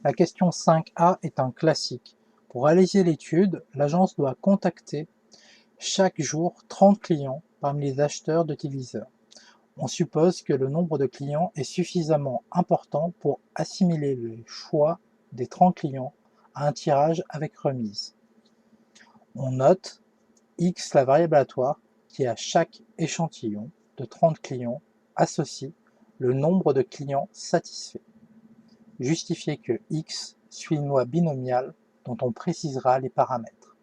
La question 5A est un classique. Pour réaliser l'étude, l'agence doit contacter chaque jour 30 clients parmi les acheteurs de téléviseurs. On suppose que le nombre de clients est suffisamment important pour assimiler le choix des 30 clients à un tirage avec remise. On note X la variable aléatoire qui à chaque échantillon de 30 clients associe le nombre de clients satisfaits. Justifier que X suit une loi binomiale dont on précisera les paramètres.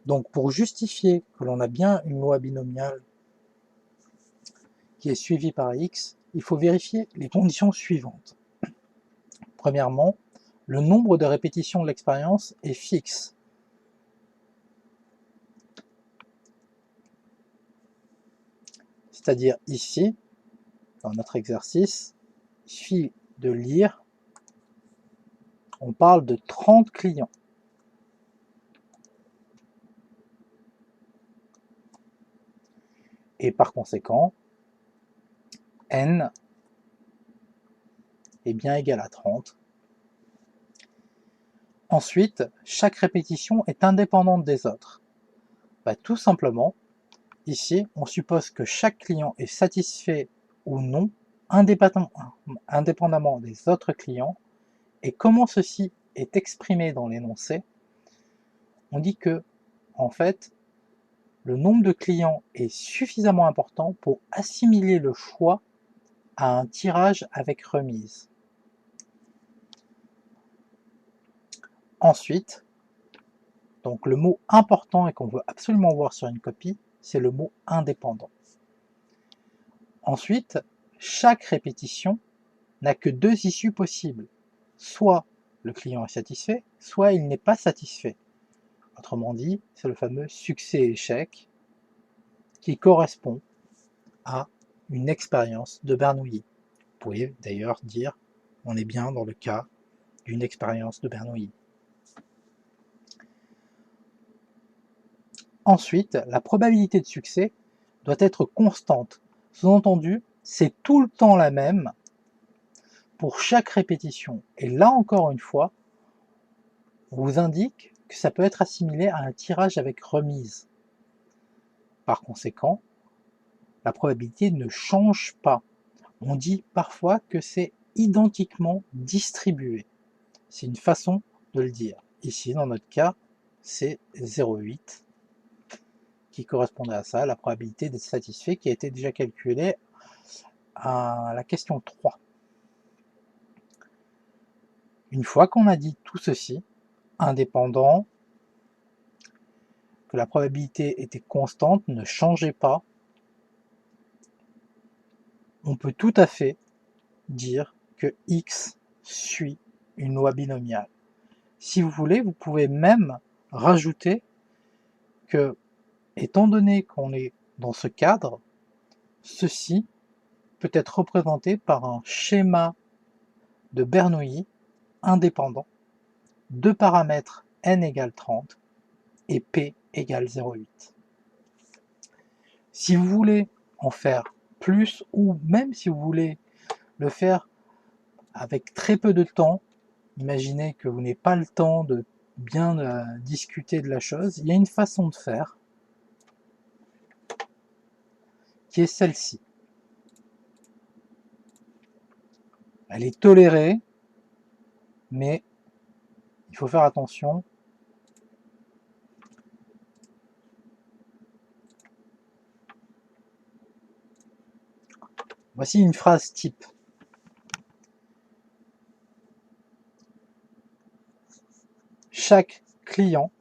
Donc pour justifier que l'on a bien une loi binomiale qui est suivie par X, il faut vérifier les conditions suivantes. Premièrement, le nombre de répétitions de l'expérience est fixe. C'est-à-dire ici, dans notre exercice, il suffit de lire, on parle de 30 clients. Et par conséquent, n est bien égal à 30. Ensuite, chaque répétition est indépendante des autres. Tout simplement, ici, on suppose que chaque client est satisfait ou non, indépendamment des autres clients. Et comment ceci est exprimé dans l'énoncé, on dit que, en fait, le nombre de clients est suffisamment important pour assimiler le choix à un tirage avec remise. Ensuite, donc le mot important et qu'on veut absolument voir sur une copie, c'est le mot indépendant. Ensuite, chaque répétition n'a que deux issues possibles. Soit le client est satisfait, soit il n'est pas satisfait. Autrement dit, c'est le fameux succès-échec qui correspond à une expérience de Bernoulli. Vous pouvez d'ailleurs dire on est bien dans le cas d'une expérience de Bernoulli. Ensuite, la probabilité de succès doit être constante. Sous-entendu, c'est tout le temps la même pour chaque répétition. Et là encore une fois, on vous indique que ça peut être assimilé à un tirage avec remise. Par conséquent, la probabilité ne change pas. On dit parfois que c'est identiquement distribué. C'est une façon de le dire. Ici, dans notre cas, c'est 0,8 qui correspondait à ça, la probabilité d'être satisfait qui a été déjà calculée à la question 3. Une fois qu'on a dit tout ceci, indépendant, que la probabilité était constante, ne changeait pas, on peut tout à fait dire que X suit une loi binomiale. Si vous voulez, vous pouvez même rajouter que, étant donné qu'on est dans ce cadre, ceci peut être représenté par un schéma de Bernoulli indépendant, deux paramètres n égale 30 et p égale 0,8. Si vous voulez en faire plus, ou même si vous voulez le faire avec très peu de temps, imaginez que vous n'avez pas le temps de bien discuter de la chose, il y a une façon de faire qui est celle-ci. Elle est tolérée, mais il faut faire attention. Voici une phrase type. Chaque client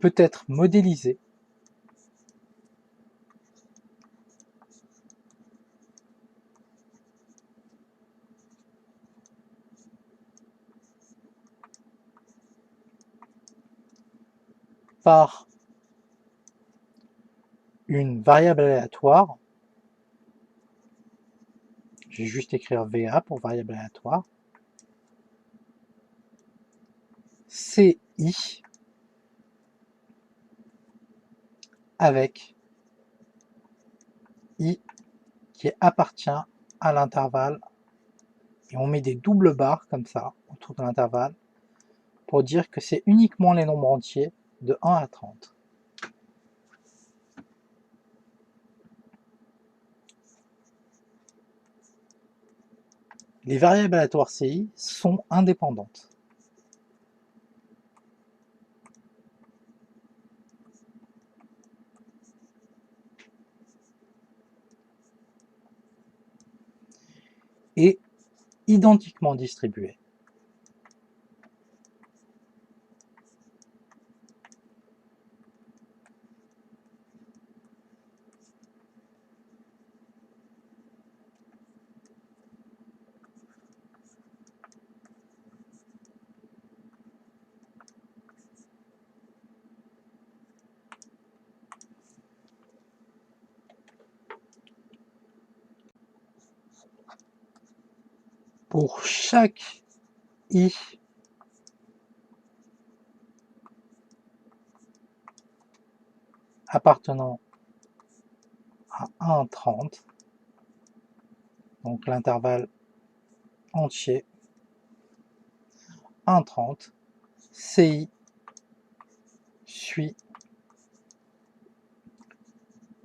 peut être modélisé par une variable aléatoire. Je vais juste écrire VA pour variable aléatoire. CI avec I qui appartient à l'intervalle, et on met des doubles barres comme ça autour de l'intervalle pour dire que c'est uniquement les nombres entiers de 1 à 30. Les variables aléatoires CI sont indépendantes. Et identiquement distribuées. Pour chaque I appartenant à 1 à 30, donc l'intervalle entier 1 à 30, CI suit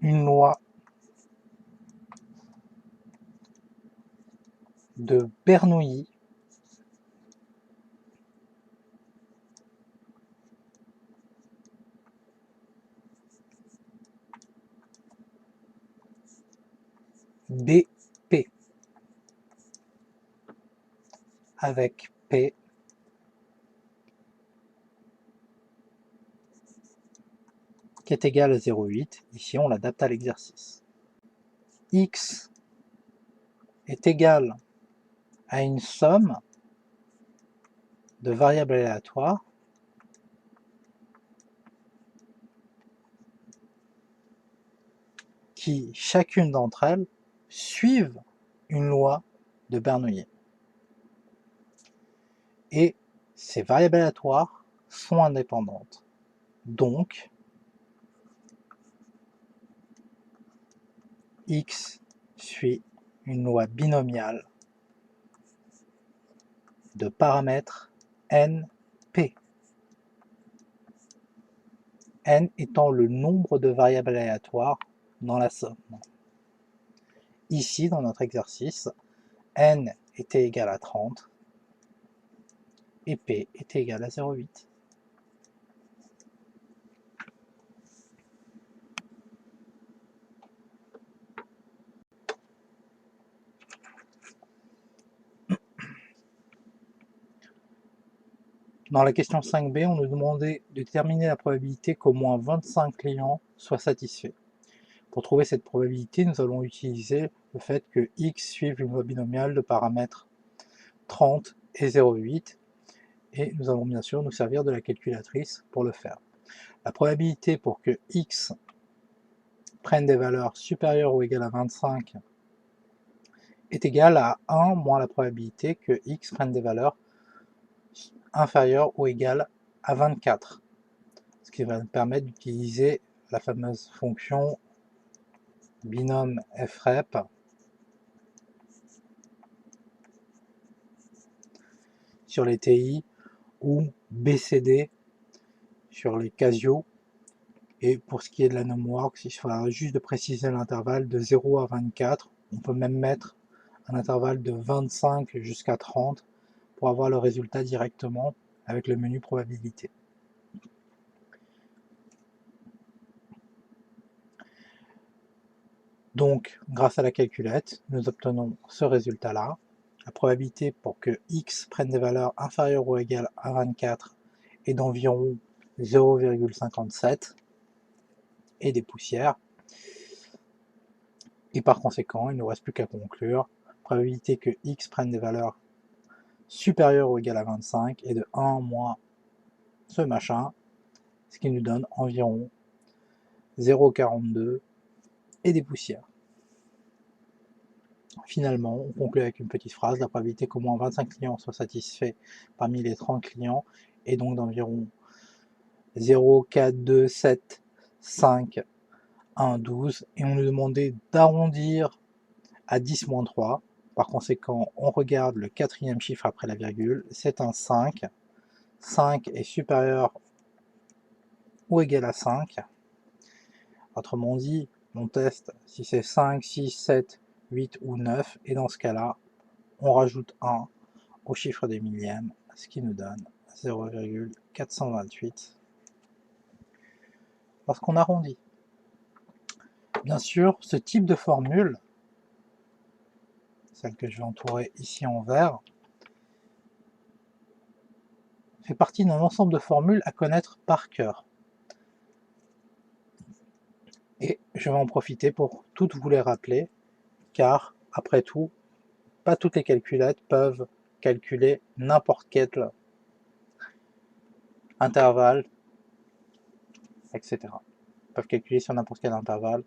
une loi de Bernoulli BP avec P qui est égal à 0,8. Ici, on l'adapte à l'exercice. X est égal à une somme de variables aléatoires qui, chacune d'entre elles, suivent une loi de Bernoulli. Et ces variables aléatoires sont indépendantes. Donc, X suit une loi binomiale de paramètres NP. N étant le nombre de variables aléatoires dans la somme. Ici, dans notre exercice, N était égal à 30 et P était égal à 0,8. Dans la question 5b, on nous demandait de déterminer la probabilité qu'au moins 25 clients soient satisfaits. Pour trouver cette probabilité, nous allons utiliser le fait que x suive une loi binomiale de paramètres 30 et 0,8, et nous allons bien sûr nous servir de la calculatrice pour le faire. La probabilité pour que x prenne des valeurs supérieures ou égales à 25 est égale à 1 moins la probabilité que x prenne des valeurs inférieures ou égales à 24, ce qui va nous permettre d'utiliser la fameuse fonction binôme frep sur les TI ou BCD sur les Casio. Et pour ce qui est de la numWorks, il faudra juste de préciser l'intervalle de 0 à 24. On peut même mettre un intervalle de 25 jusqu'à 30 pour avoir le résultat directement avec le menu probabilité. Donc, grâce à la calculette, nous obtenons ce résultat-là. La probabilité pour que x prenne des valeurs inférieures ou égales à 24 est d'environ 0,57 et des poussières. Et par conséquent, il ne nous reste plus qu'à conclure. Probabilité que x prenne des valeurs supérieures ou égales à 25 est de 1 moins ce machin, ce qui nous donne environ 0,42 et des poussières. Finalement, on conclut avec une petite phrase, la probabilité qu'au moins 25 clients soient satisfaits parmi les 30 clients est donc d'environ 0,4275 1, 12, et on nous demandait d'arrondir à 10-3. Par conséquent, on regarde le quatrième chiffre après la virgule, c'est un 5. 5 est supérieur ou égal à 5. Autrement dit, on teste si c'est 5, 6, 7, 8 ou 9, et dans ce cas-là, on rajoute 1 au chiffre des millièmes, ce qui nous donne 0,428 lorsqu'on arrondit. Bien sûr, ce type de formule, celle que je vais entourer ici en vert, fait partie d'un ensemble de formules à connaître par cœur. Et je vais en profiter pour toutes vous les rappeler, car, après tout, pas toutes les calculettes peuvent calculer n'importe quel intervalle, etc. Ils peuvent calculer sur n'importe quel intervalle.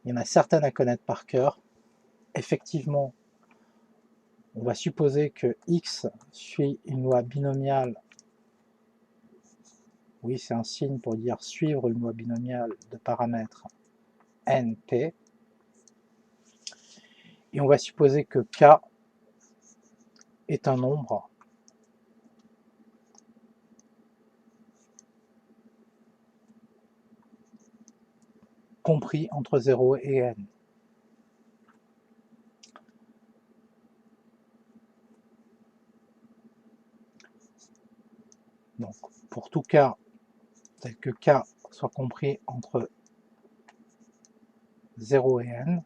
Il y en a certaines à connaître par cœur. Effectivement, on va supposer que x suit une loi binomiale. Oui, c'est un signe pour dire suivre une loi binomiale de paramètres np. Et on va supposer que k est un nombre compris entre 0 et n. Donc, pour tout cas, tel que k soit compris entre 0 et n,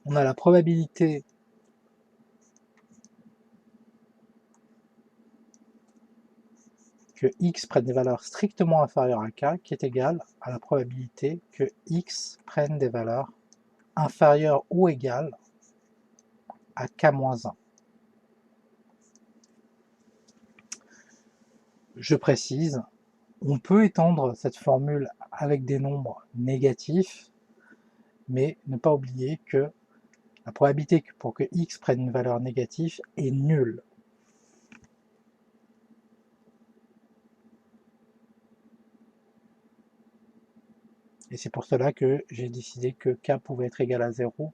on a la probabilité que x prenne des valeurs strictement inférieures à k, qui est égale à la probabilité que x prenne des valeurs inférieures ou égales à k-1. Je précise, on peut étendre cette formule avec des nombres négatifs, mais ne pas oublier que la probabilité pour que x prenne une valeur négative est nulle. Et c'est pour cela que j'ai décidé que k pouvait être égal à 0.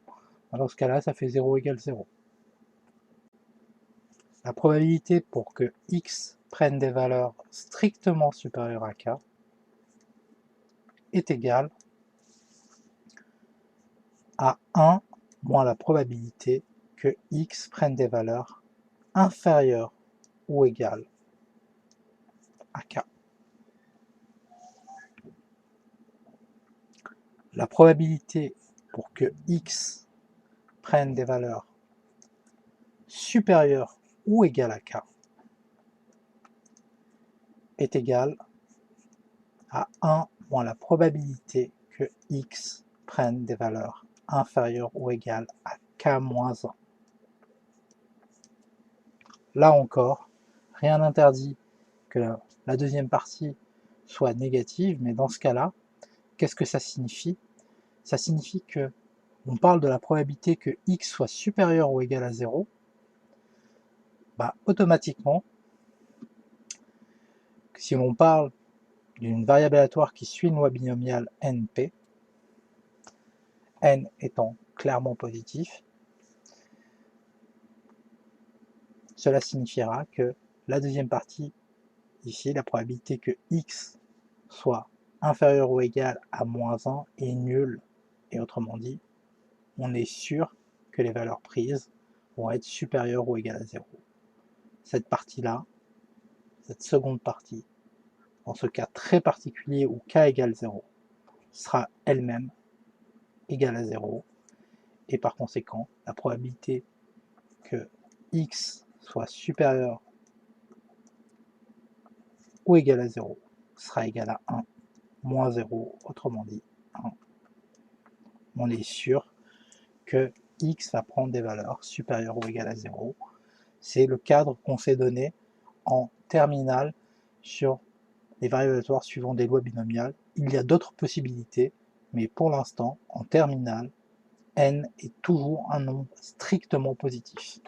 Dans ce cas-là, ça fait 0 égale 0. La probabilité pour que x prenne des valeurs strictement supérieures à k est égale à 1 moins la probabilité que x prenne des valeurs inférieures ou égales à k. La probabilité pour que x prenne des valeurs supérieures ou égales à k est égale à 1 moins la probabilité que x prenne des valeurs inférieures ou égales à k-1. Là encore, rien n'interdit que la deuxième partie soit négative, mais dans ce cas-là, qu'est-ce que ça signifie? Ça signifie que on parle de la probabilité que x soit supérieur ou égal à 0, automatiquement, si l'on parle d'une variable aléatoire qui suit une loi binomiale np, n étant clairement positif, cela signifiera que la deuxième partie, ici, la probabilité que x soit inférieur ou égal à -1 est nulle, et autrement dit, on est sûr que les valeurs prises vont être supérieures ou égales à 0. Cette partie-là, cette seconde partie, dans ce cas très particulier où k égale 0, sera elle-même égale à 0, et par conséquent, la probabilité que x soit supérieur ou égal à 0 sera égal à 1 moins 0, autrement dit 1. On est sûr que x va prendre des valeurs supérieures ou égales à 0. C'est le cadre qu'on s'est donné en terminale sur les variables aléatoires suivant des lois binomiales. Il y a d'autres possibilités, mais pour l'instant, en terminale, n est toujours un nombre strictement positif.